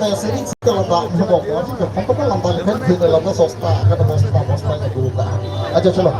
teh sering sih letak di bawah sih kan kan lantai kan di dalamnya sosta kan mosta yang dulu aja coba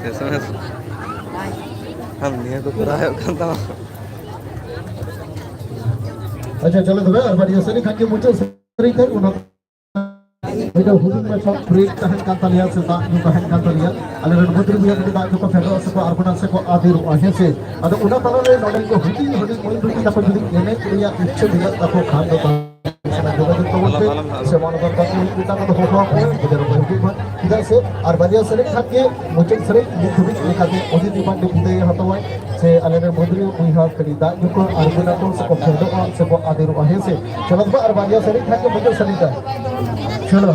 SMS हम नहीं तो पूरा है करता अच्छा चलो तो और बढ़िया से खाके मुझे सरी थे उन्होंने video huding में सब break tahan kan talian se tak ni tahan kan talian ale ren putri biar kita juga federal se ko arbunan se ko adir ahe se ada una tala le nodal ko huding moi budi dapat jadi ene kriya ichche dia tako khan do se mano kar taki kita ko ho ko kita ro kita se ar बढ़िया से खाके मुझे सरे ये खुद निकाते ओदी दिमाग de kita ya hatawai se ale ren putri moi ha kari da ko arbunan ko se ko federal se ko adir ahe se chalo ba ar बढ़िया से खाके मुझे सरी का चलो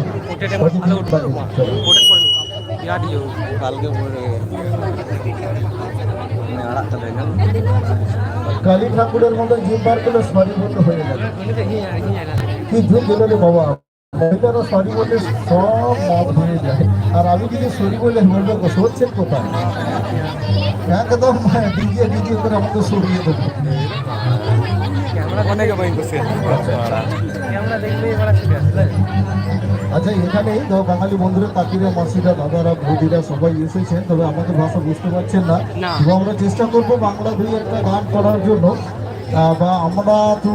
কালী ঠাকুরের মতো জিম্বার করলে সরি বলতে হয়ে যাবে কি ঝুঁক গেলে বাবা মহিলারা সরি বললে সব মত হয়ে যায় আর আমি যদি সরি বলে বলবো সরছেন কোথায় একদম ডিজে ডিজে করে আমাকে সরিয়ে দেবো আচ্ছা এখানে তো বাঙালি বন্ধুরা কাকিরা মাসিরা দাদারা বৌদিরা সবাই এসেছেন তবে আমাদের ভাষা বুঝতে পারছেন না এবং আমরা চেষ্টা করবো বাংলা দুই একটা গান করার জন্য বা আমরা তো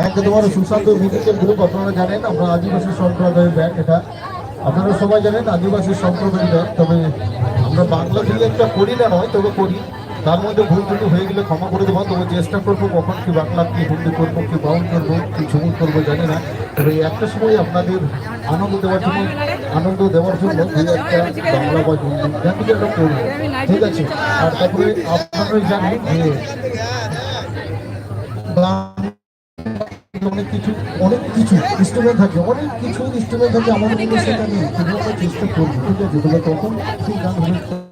একেবারে সুশান্ত মিউজিক্যাল গ্রুপ আপনারা জানেন আমরা আদিবাসী সম্প্রদায়ের ব্যান্ড এটা আপনারা সবাই জানেন আদিবাসী সম্প্রদায়ের ব্যান্ড তবে আমরা বাংলা দুই একটা করি না নয় তবে করি তার মধ্যে ভুল ত্রুটি হয়ে গেলে ক্ষমা করে দেবো তবে চেষ্টা করবো কখন কি বাংলা কি হিন্দি করবো কি বাউল করবো কি ঝুমুর করবো জানি না তবে একটা সময় আপনাদের আনন্দ দেওয়ার জন্য দুই একটা বাংলা বা হিন্দি যা কিছু একটা করবো ঠিক আছে আর তারপরে আপনারাই জানেন যে অনেক কিছু ইনস্ট্রুমেন্ট থাকে আমাদের মধ্যে সেটা নেই কিন্তু আমরা চেষ্টা করবো ঠিক আছে তবে তখন সেই গান হবে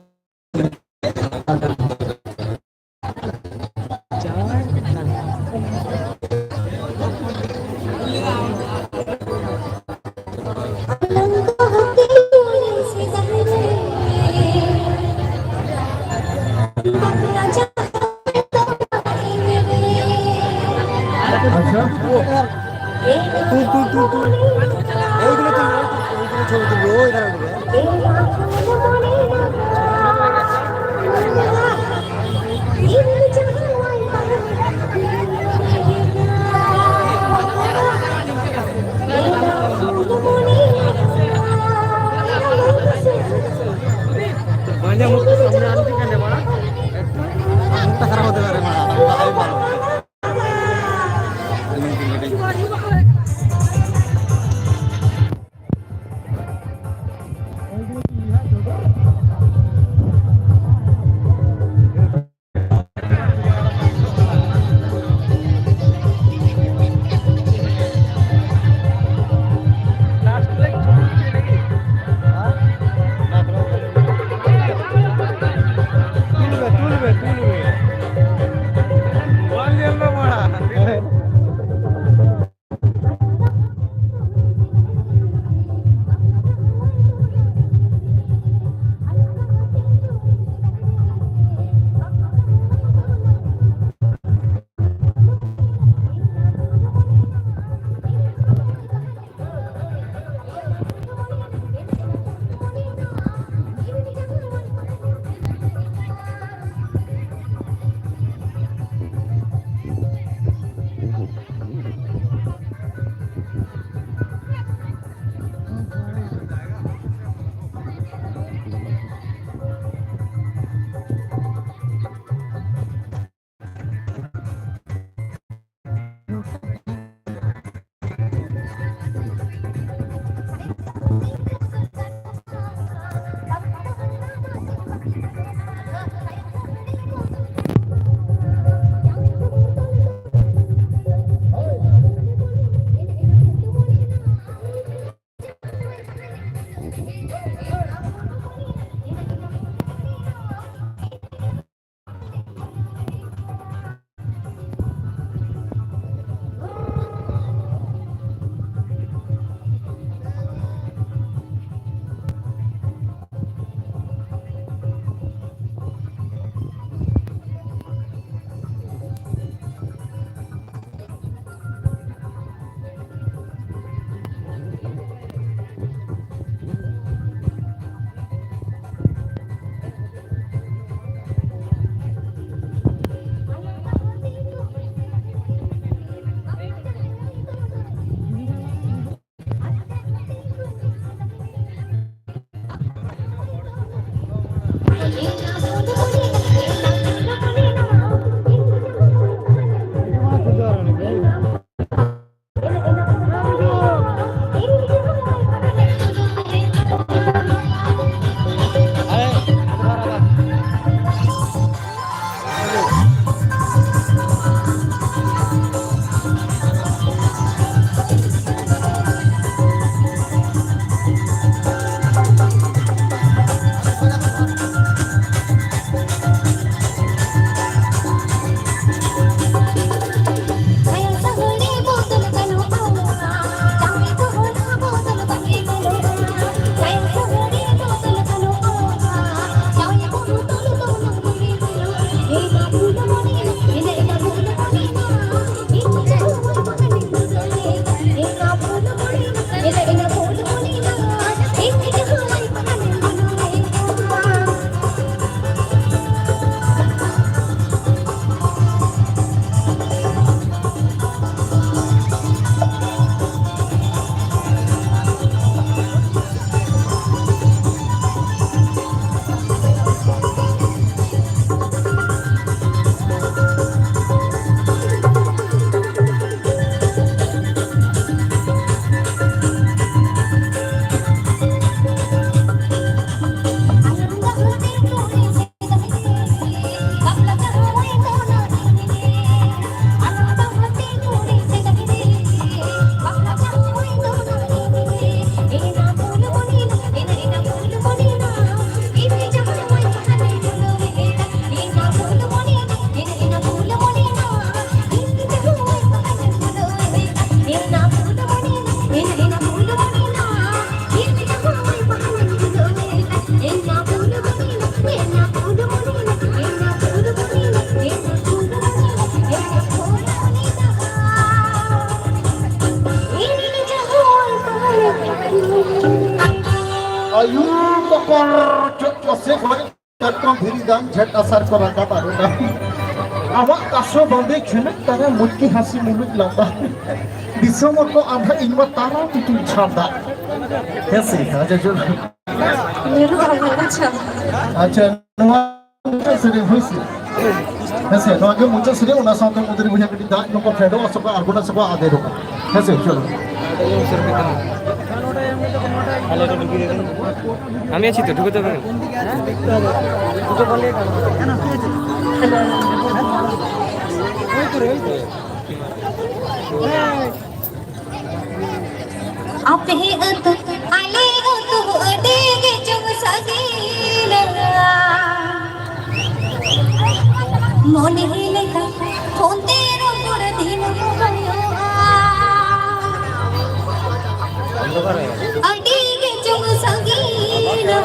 Ayu pokor cok kose koi katkom dhiri dan jhat asar ko raka taru na. Awak kaso bande khenek tara mutki hasi muluk lamba. Disomor ko abha inwa tara titu chanda. Hesi aja jol. मेरे को अच्छा Acha nuwa sere hoisi. Hesi nuwa ke mucha sere una saute mudri bujha kiti da noko fredo asoka arguna soka ade roka. Hesi cholo. আমি আছি তো ঢুকে যাবেন आप ही अत आले अत देगे जग सगीला मन ही लेका फोन तेरो पुर दिन अडीगे जग सगीला